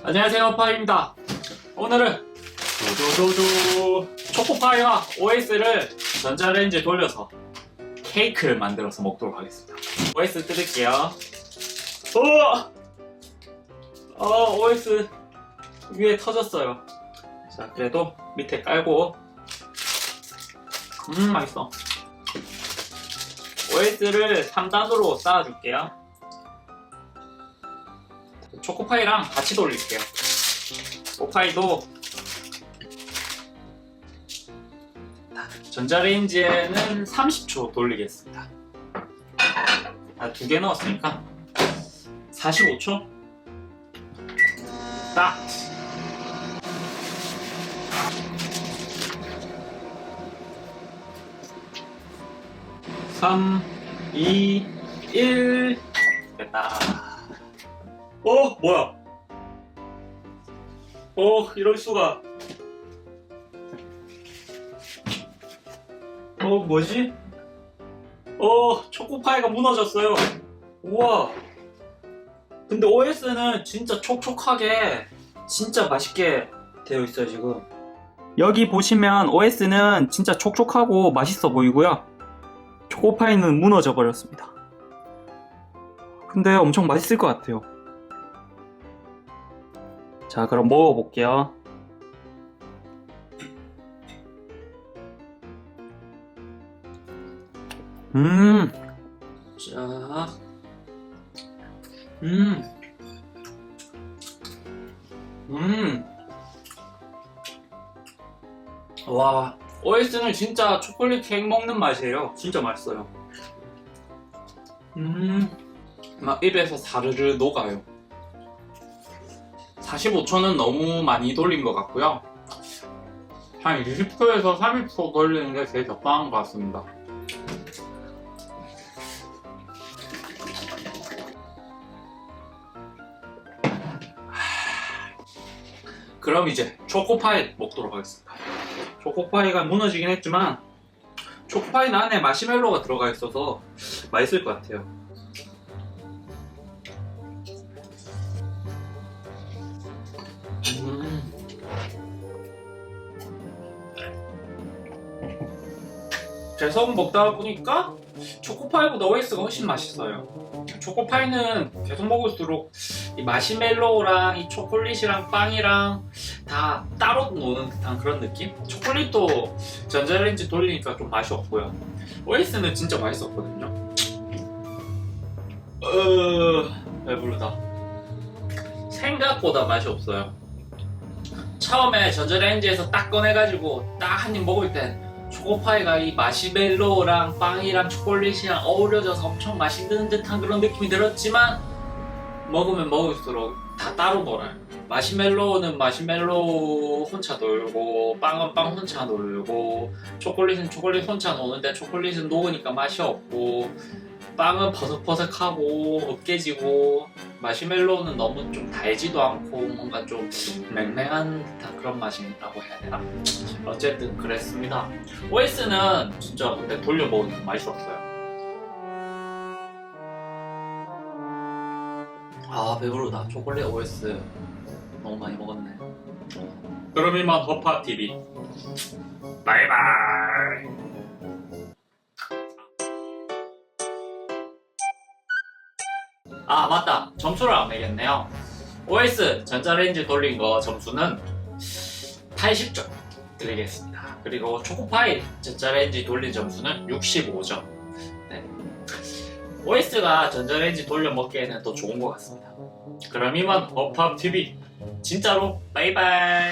안녕하세요, 파이입니다. 오늘은 초코파이와 OS를 전자레인지에 돌려서 케이크를 만들어서 먹도록 하겠습니다. OS 뜯을게요. OS 위에 터졌어요. 자, 그래도 밑에 깔고 맛있어. OS를 3단으로 쌓아줄게요. 초코파이랑 같이 돌릴게요. 초코파이도 전자레인지에는 30초 돌리겠습니다. 두 개 넣었으니까 45초? 딱! 3, 2, 1 됐다. 뭐야? 이럴 수가. 뭐지? 초코파이가 무너졌어요. 우와. 근데 OS는 진짜 촉촉하게, 진짜 맛있게 되어 있어요, 지금. 여기 보시면 OS는 진짜 촉촉하고 맛있어 보이고요. 초코파이는 무너져 버렸습니다. 근데 엄청 맛있을 것 같아요. 자, 그럼 먹어볼게요. 자, 와, OS는 진짜 초콜릿 케이크 먹는 맛이에요. 진짜 맛있어요. 막 입에서 사르르 녹아요. 45초는 너무 많이 돌린 것 같고요. 한 20초에서 30초 돌리는 게 제일 적당한 것 같습니다. 그럼 이제 초코파이 먹도록 하겠습니다. 초코파이가 무너지긴 했지만 초코파이 안에 마시멜로가 들어가 있어서 맛있을 것 같아요. 계속 먹다 보니까 초코파이보다 OS가 훨씬 맛있어요. 초코파이는 계속 먹을수록 이 마시멜로우랑 이 초콜릿이랑 빵이랑 다 따로 노는 듯한 그런 느낌? 초콜릿도 전자레인지 돌리니까 좀 맛이 없고요. OS는 진짜 맛있었거든요. 배부르다. 생각보다 맛이 없어요. 처음에 전자레인지에서 딱 꺼내가지고 딱 한 입 먹을 땐 초코파이가 이 마시멜로우랑 빵이랑 초콜릿이랑 어우러져서 엄청 맛있는 듯한 그런 느낌이 들었지만 먹으면 먹을수록 다 따로 놀아요. 마시멜로우는 마시멜로우 혼자 놀고 빵은 빵 혼자 놀고 초콜릿은 초콜릿 혼자 노는데 초콜릿은 녹으니까 맛이 없고 빵은 버석버석하고 으깨지고 마시멜로우는 너무 좀 달지도 않고 뭔가 좀 맹맹한 듯한 그런 맛이라고 해야 되나? 어쨌든 그랬습니다. OS는 진짜 근데 돌려 먹으니까 맛있었어요. 배부르다. 초콜릿 OS 너무 많이 먹었네. 그럼 이만 허파TV 바이바이. 맞다. 점수를 안 매겼네요. OS 전자레인지 돌린 거 점수는 80점 드리겠습니다. 그리고 초코파이 전자레인지 돌린 점수는 65점. 네. OS가 전자레인지 돌려 먹기에는 더 좋은 것 같습니다. 그럼 이만 허팝TV 진짜로 바이바이.